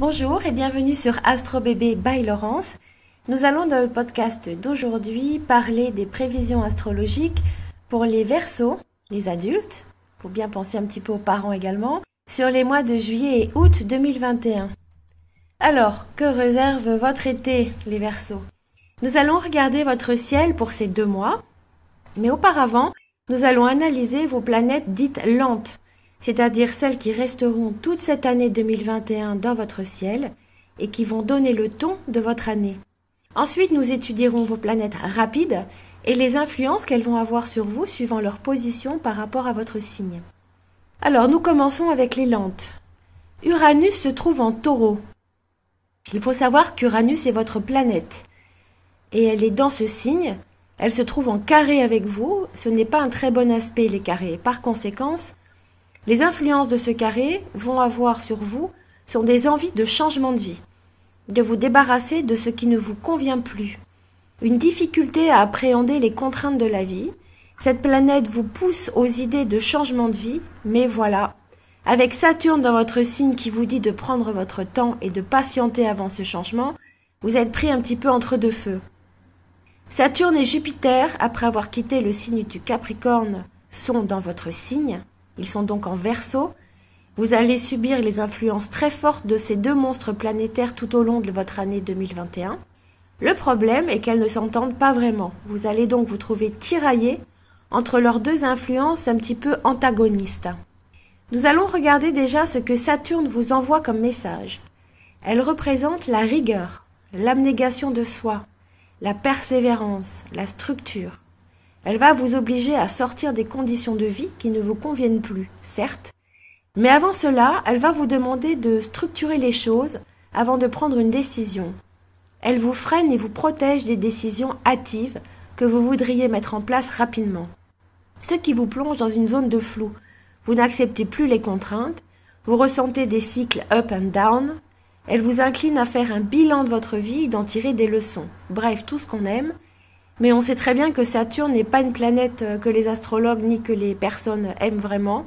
Bonjour et bienvenue sur Astro Bébé by Laurence. Nous allons dans le podcast d'aujourd'hui parler des prévisions astrologiques pour les Verseaux, les adultes, il faut bien penser un petit peu aux parents également, sur les mois de juillet et août 2021. Alors, que réserve votre été, les Verseaux? Nous allons regarder votre ciel pour ces 2 mois, mais auparavant, nous allons analyser vos planètes dites lentes, c'est-à-dire celles qui resteront toute cette année 2021 dans votre ciel et qui vont donner le ton de votre année. Ensuite, nous étudierons vos planètes rapides et les influences qu'elles vont avoir sur vous suivant leur position par rapport à votre signe. Alors, nous commençons avec les lentes. Uranus se trouve en Taureau. Il faut savoir qu'Uranus est votre planète et elle est dans ce signe. Elle se trouve en carré avec vous. Ce n'est pas un très bon aspect, les carrés. Par conséquent, les influences de ce carré vont avoir sur vous sont des envies de changement de vie, de vous débarrasser de ce qui ne vous convient plus, une difficulté à appréhender les contraintes de la vie. Cette planète vous pousse aux idées de changement de vie, mais voilà, avec Saturne dans votre signe qui vous dit de prendre votre temps et de patienter avant ce changement, vous êtes pris un petit peu entre deux feux. Saturne et Jupiter, après avoir quitté le signe du Capricorne, sont dans votre signe. Ils sont donc en Verseau. Vous allez subir les influences très fortes de ces 2 monstres planétaires tout au long de votre année 2021. Le problème est qu'elles ne s'entendent pas vraiment. Vous allez donc vous trouver tiraillé entre leurs 2 influences un petit peu antagonistes. Nous allons regarder déjà ce que Saturne vous envoie comme message. Elle représente la rigueur, l'abnégation de soi, la persévérance, la structure. Elle va vous obliger à sortir des conditions de vie qui ne vous conviennent plus, certes, mais avant cela, elle va vous demander de structurer les choses avant de prendre une décision. Elle vous freine et vous protège des décisions hâtives que vous voudriez mettre en place rapidement. Ce qui vous plonge dans une zone de flou. Vous n'acceptez plus les contraintes, vous ressentez des cycles up and down. Elle vous incline à faire un bilan de votre vie et d'en tirer des leçons. Bref, tout ce qu'on aime. Mais on sait très bien que Saturne n'est pas une planète que les astrologues ni que les personnes aiment vraiment.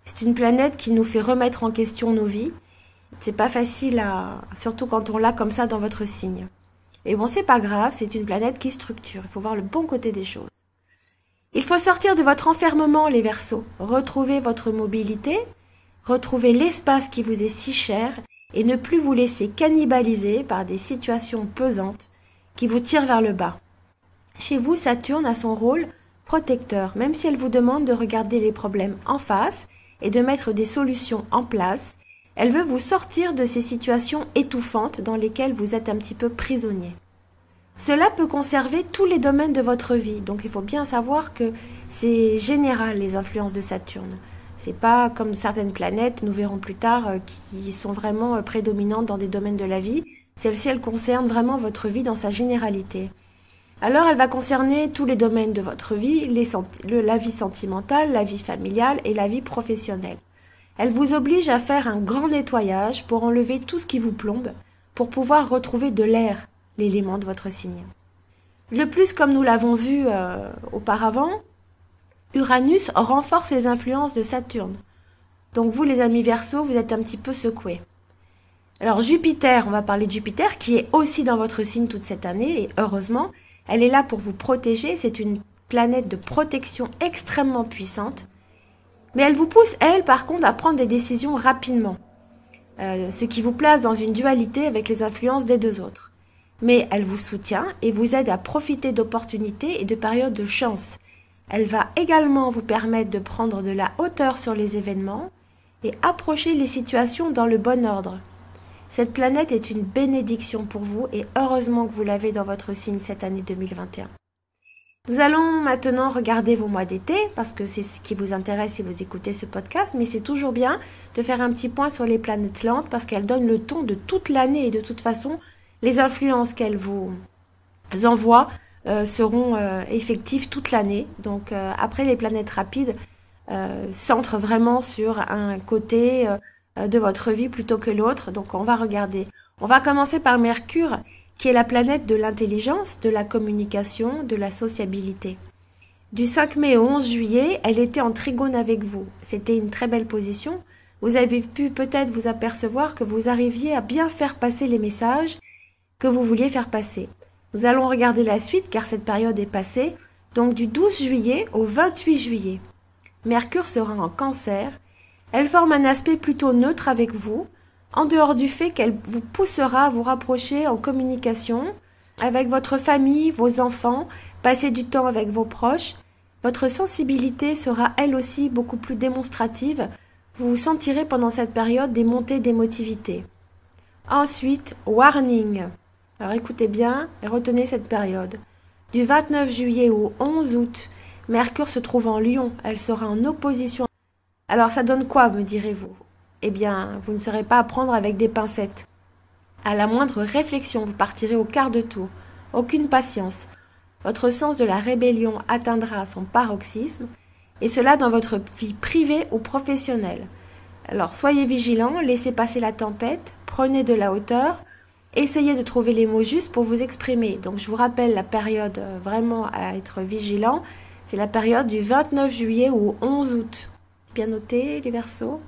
C'est une planète qui nous fait remettre en question nos vies. C'est pas facile surtout quand on l'a comme ça dans votre signe. Et bon, c'est pas grave, c'est une planète qui structure. Il faut voir le bon côté des choses. Il faut sortir de votre enfermement, les Verseaux. Retrouver votre mobilité, retrouver l'espace qui vous est si cher et ne plus vous laisser cannibaliser par des situations pesantes qui vous tirent vers le bas. Chez vous, Saturne a son rôle protecteur, même si elle vous demande de regarder les problèmes en face et de mettre des solutions en place. Elle veut vous sortir de ces situations étouffantes dans lesquelles vous êtes un petit peu prisonnier. Cela peut conserver tous les domaines de votre vie, donc il faut bien savoir que c'est général les influences de Saturne. C'est pas comme certaines planètes, nous verrons plus tard, qui sont vraiment prédominantes dans des domaines de la vie. Celle-ci, elle concerne vraiment votre vie dans sa généralité. Alors, elle va concerner tous les domaines de votre vie, la vie sentimentale, la vie familiale et la vie professionnelle. Elle vous oblige à faire un grand nettoyage pour enlever tout ce qui vous plombe, pour pouvoir retrouver de l'air, l'élément de votre signe. Le plus, comme nous l'avons vu auparavant, Uranus renforce les influences de Saturne. Donc vous, les amis Verseaux, vous êtes un petit peu secoués. Alors Jupiter, on va parler de Jupiter, qui est aussi dans votre signe toute cette année, et heureusement, elle est là pour vous protéger, c'est une planète de protection extrêmement puissante. Mais elle vous pousse, elle, par contre, à prendre des décisions rapidement. Ce qui vous place dans une dualité avec les influences des 2 autres. Mais elle vous soutient et vous aide à profiter d'opportunités et de périodes de chance. Elle va également vous permettre de prendre de la hauteur sur les événements et approcher les situations dans le bon ordre. Cette planète est une bénédiction pour vous et heureusement que vous l'avez dans votre signe cette année 2021. Nous allons maintenant regarder vos mois d'été parce que c'est ce qui vous intéresse si vous écoutez ce podcast, mais c'est toujours bien de faire un petit point sur les planètes lentes parce qu'elles donnent le ton de toute l'année et de toute façon, les influences qu'elles vous envoient seront effectives toute l'année. Donc après, les planètes rapides centrent vraiment sur un côté de votre vie plutôt que l'autre. Donc on va regarder. On va commencer par Mercure, qui est la planète de l'intelligence, de la communication, de la sociabilité. Du 5 mai au 11 juillet, elle était en trigone avec vous. C'était une très belle position Vous avez pu peut-être vous apercevoir que vous arriviez à bien faire passer les messages que vous vouliez faire passer. Nous allons regarder la suite car cette période est passée, donc du 12 juillet au 28 juillet. Mercure sera en Cancer. Elle forme un aspect plutôt neutre avec vous, en dehors du fait qu'elle vous poussera à vous rapprocher en communication avec votre famille, vos enfants, passer du temps avec vos proches. Votre sensibilité sera elle aussi beaucoup plus démonstrative. Vous sentirez pendant cette période des montées d'émotivité. Ensuite, warning. Alors écoutez bien et retenez cette période. Du 29 juillet au 11 août, Mercure se trouve en Lion. Elle sera en opposition. Alors ça donne quoi, me direz-vous? Eh bien, vous ne saurez pas à prendre avec des pincettes. À la moindre réflexion, vous partirez au quart de tour. Aucune patience. Votre sens de la rébellion atteindra son paroxysme, et cela dans votre vie privée ou professionnelle. Alors soyez vigilants, laissez passer la tempête, prenez de la hauteur, essayez de trouver les mots justes pour vous exprimer. Donc je vous rappelle la période vraiment à être vigilant, c'est la période du 29 juillet au 11 août. Bien noté les Verseaux.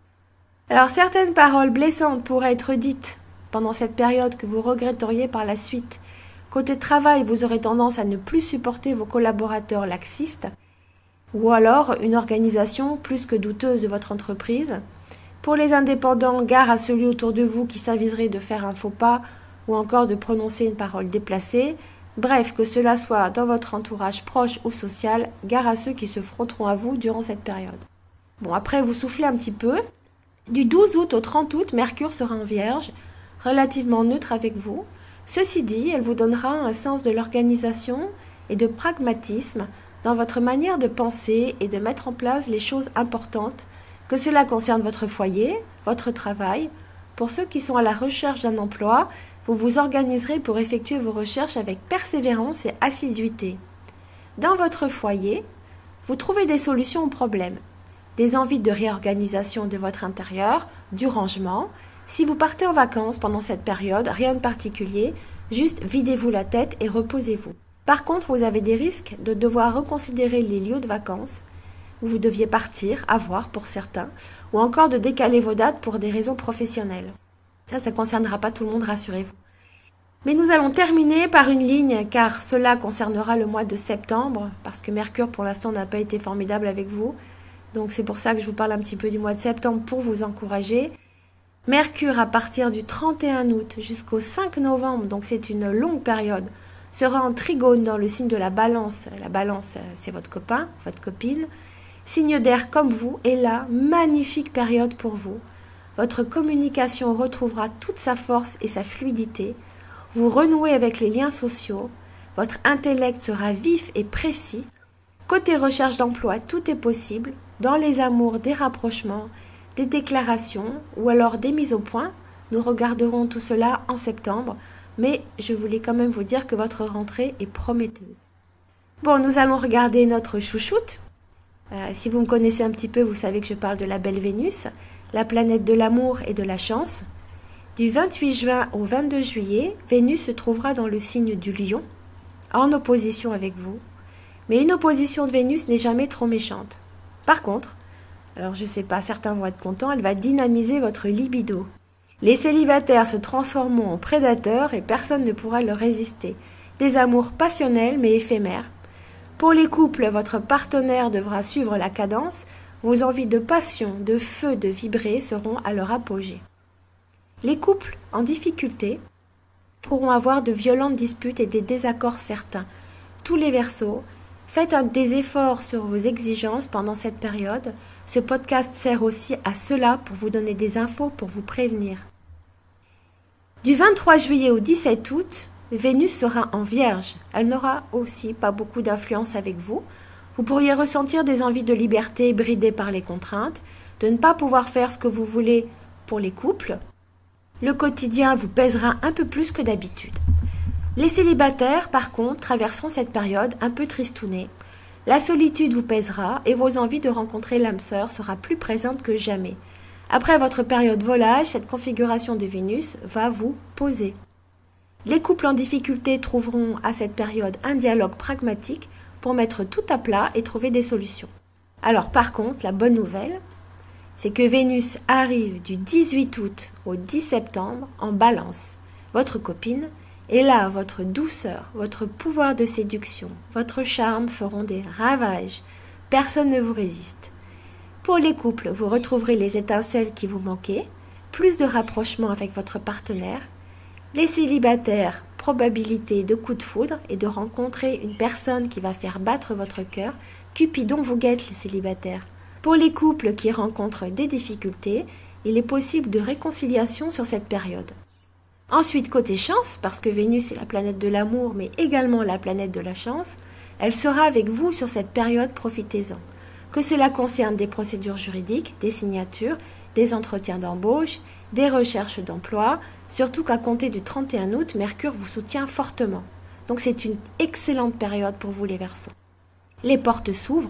Alors certaines paroles blessantes pourraient être dites pendant cette période que vous regretteriez par la suite. Côté travail, vous aurez tendance à ne plus supporter vos collaborateurs laxistes, ou alors une organisation plus que douteuse de votre entreprise. Pour les indépendants, gare à celui autour de vous qui s'aviserait de faire un faux pas ou encore de prononcer une parole déplacée. Bref, que cela soit dans votre entourage proche ou social, gare à ceux qui se frotteront à vous durant cette période. Bon, après vous soufflez un petit peu. Du 12 août au 30 août, Mercure sera en Vierge, relativement neutre avec vous. Ceci dit, elle vous donnera un sens de l'organisation et de pragmatisme dans votre manière de penser et de mettre en place les choses importantes, que cela concerne votre foyer, votre travail. Pour ceux qui sont à la recherche d'un emploi, vous vous organiserez pour effectuer vos recherches avec persévérance et assiduité. Dans votre foyer, vous trouvez des solutions aux problèmes, des envies de réorganisation de votre intérieur, du rangement. Si vous partez en vacances pendant cette période, rien de particulier, juste videz-vous la tête et reposez-vous. Par contre, vous avez des risques de devoir reconsidérer les lieux de vacances où vous deviez partir, à voir pour certains, ou encore de décaler vos dates pour des raisons professionnelles. Ça ne concernera pas tout le monde, rassurez-vous. Mais nous allons terminer par une ligne, car cela concernera le mois de septembre, parce que Mercure, pour l'instant, n'a pas été formidable avec vous. Donc c'est pour ça que je vous parle un petit peu du mois de septembre pour vous encourager. Mercure, à partir du 31 août jusqu'au 5 novembre, donc c'est une longue période, sera en trigone dans le signe de la Balance. La Balance, c'est votre copain, votre copine. Signe d'air comme vous, et là, magnifique période pour vous. Votre communication retrouvera toute sa force et sa fluidité. Vous renouez avec les liens sociaux. Votre intellect sera vif et précis. Côté recherche d'emploi, tout est possible. Dans les amours, des rapprochements, des déclarations ou alors des mises au point. Nous regarderons tout cela en septembre. Mais je voulais quand même vous dire que votre rentrée est prometteuse. Bon, nous allons regarder notre chouchoute. Si vous me connaissez un petit peu, vous savez que je parle de la belle Vénus, la planète de l'amour et de la chance. Du 28 juin au 22 juillet, Vénus se trouvera dans le signe du Lion, en opposition avec vous. Mais une opposition de Vénus n'est jamais trop méchante. Par contre, alors je sais pas, certains vont être contents, elle va dynamiser votre libido. Les célibataires se transformeront en prédateurs et personne ne pourra leur résister. Des amours passionnels mais éphémères. Pour les couples, votre partenaire devra suivre la cadence. Vos envies de passion, de feu, de vibrer seront à leur apogée. Les couples en difficulté pourront avoir de violentes disputes et des désaccords certains. Tous les Verseaux, faites des efforts sur vos exigences pendant cette période. Ce podcast sert aussi à cela pour vous donner des infos pour vous prévenir. Du 23 juillet au 17 août, Vénus sera en Vierge. Elle n'aura aussi pas beaucoup d'influence avec vous. Vous pourriez ressentir des envies de liberté bridées par les contraintes, de ne pas pouvoir faire ce que vous voulez pour les couples. Le quotidien vous pèsera un peu plus que d'habitude. Les célibataires, par contre, traverseront cette période un peu tristounée. La solitude vous pèsera et vos envies de rencontrer l'âme sœur sera plus présente que jamais. Après votre période volage, cette configuration de Vénus va vous poser. Les couples en difficulté trouveront à cette période un dialogue pragmatique pour mettre tout à plat et trouver des solutions. Alors par contre, la bonne nouvelle, c'est que Vénus arrive du 18 août au 10 septembre en Balance, votre copine, et là, votre douceur, votre pouvoir de séduction, votre charme feront des ravages. Personne ne vous résiste. Pour les couples, vous retrouverez les étincelles qui vous manquaient, plus de rapprochement avec votre partenaire. Les célibataires, probabilité de coup de foudre et de rencontrer une personne qui va faire battre votre cœur. Cupidon vous guette, les célibataires. Pour les couples qui rencontrent des difficultés, il est possible de réconciliation sur cette période. Ensuite, côté chance, parce que Vénus est la planète de l'amour, mais également la planète de la chance, elle sera avec vous sur cette période, profitez-en. Que cela concerne des procédures juridiques, des signatures, des entretiens d'embauche, des recherches d'emploi, surtout qu'à compter du 31 août, Mercure vous soutient fortement. Donc c'est une excellente période pour vous les Verseaux. Les portes s'ouvrent,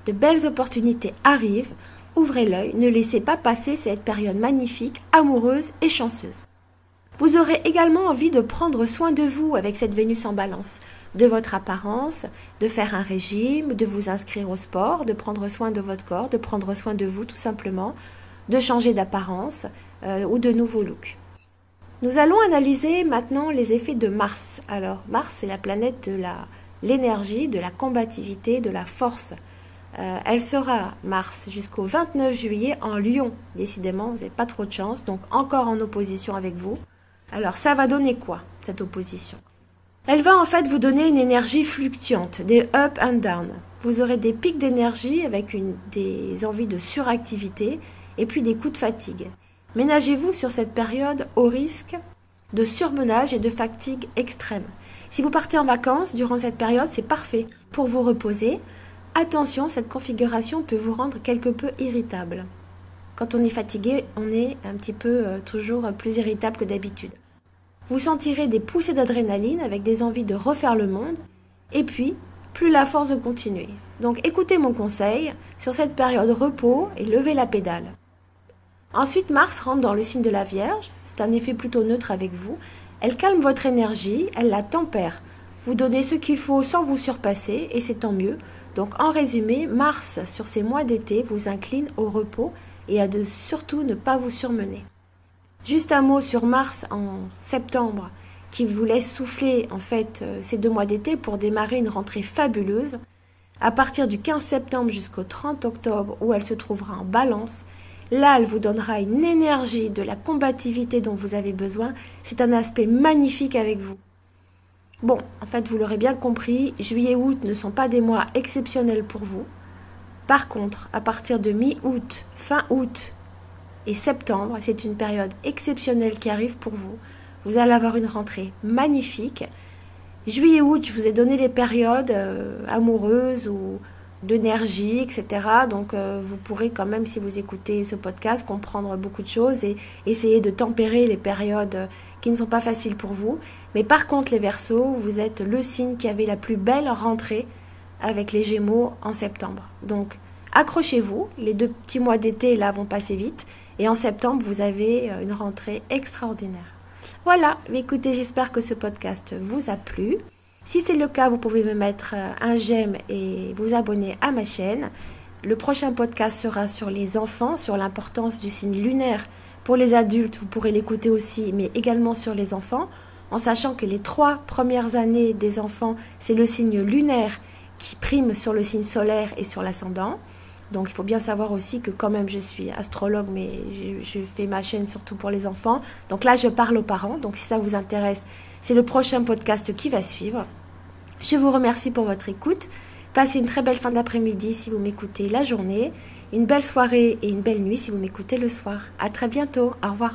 de belles opportunités arrivent, ouvrez l'œil, ne laissez pas passer cette période magnifique, amoureuse et chanceuse. Vous aurez également envie de prendre soin de vous avec cette Vénus en Balance, de votre apparence, de faire un régime, de vous inscrire au sport, de prendre soin de votre corps, de prendre soin de vous tout simplement, de changer d'apparence ou de nouveaux looks. Nous allons analyser maintenant les effets de Mars. Alors Mars, c'est la planète de l'énergie, de la combativité, de la force. Elle sera, Mars, jusqu'au 29 juillet en Lion. Décidément, vous n'avez pas trop de chance, donc encore en opposition avec vous. Alors ça va donner quoi, cette opposition? Elle va en fait vous donner une énergie fluctuante, des up and down. Vous aurez des pics d'énergie avec des envies de suractivité et puis des coups de fatigue. Ménagez-vous sur cette période au risque de surmenage et de fatigue extrême. Si vous partez en vacances durant cette période, c'est parfait pour vous reposer. Attention, cette configuration peut vous rendre quelque peu irritable. Quand on est fatigué, on est un petit peu toujours plus irritable que d'habitude. Vous sentirez des poussées d'adrénaline avec des envies de refaire le monde et puis plus la force de continuer. Donc écoutez mon conseil, sur cette période repos et levez la pédale. Ensuite, Mars rentre dans le signe de la Vierge, c'est un effet plutôt neutre avec vous. Elle calme votre énergie, elle la tempère. Vous donnez ce qu'il faut sans vous surpasser et c'est tant mieux. Donc en résumé, Mars sur ces mois d'été vous incline au repos et à de surtout ne pas vous surmener. Juste un mot sur Mars en septembre qui vous laisse souffler en fait ces 2 mois d'été pour démarrer une rentrée fabuleuse. À partir du 15 septembre jusqu'au 30 octobre où elle se trouvera en Balance, là elle vous donnera une énergie de la combativité dont vous avez besoin. C'est un aspect magnifique avec vous. Bon, en fait vous l'aurez bien compris, juillet et août ne sont pas des mois exceptionnels pour vous. Par contre, à partir de mi-août, fin août et septembre, c'est une période exceptionnelle qui arrive pour vous. Vous allez avoir une rentrée magnifique. Juillet et août, je vous ai donné les périodes amoureuses ou d'énergie, etc. Donc vous pourrez quand même, si vous écoutez ce podcast, comprendre beaucoup de choses et essayer de tempérer les périodes qui ne sont pas faciles pour vous. Mais par contre, les Verseaux, vous êtes le signe qui avait la plus belle rentrée avec les Gémeaux en septembre. Donc accrochez-vous, les 2 petits mois d'été là vont passer vite et en septembre vous avez une rentrée extraordinaire. Voilà, écoutez, j'espère que ce podcast vous a plu. Si c'est le cas, vous pouvez me mettre un j'aime et vous abonner à ma chaîne. Le prochain podcast sera sur les enfants, sur l'importance du signe lunaire. Pour les adultes, vous pourrez l'écouter aussi, mais également sur les enfants, en sachant que les 3 premières années des enfants, c'est le signe lunaire qui prime sur le signe solaire et sur l'ascendant. Donc il faut bien savoir aussi que quand même je suis astrologue, mais je fais ma chaîne surtout pour les enfants. Donc là je parle aux parents, donc si ça vous intéresse, c'est le prochain podcast qui va suivre. Je vous remercie pour votre écoute. Passez une très belle fin d'après-midi si vous m'écoutez la journée, une belle soirée et une belle nuit si vous m'écoutez le soir. À très bientôt, au revoir.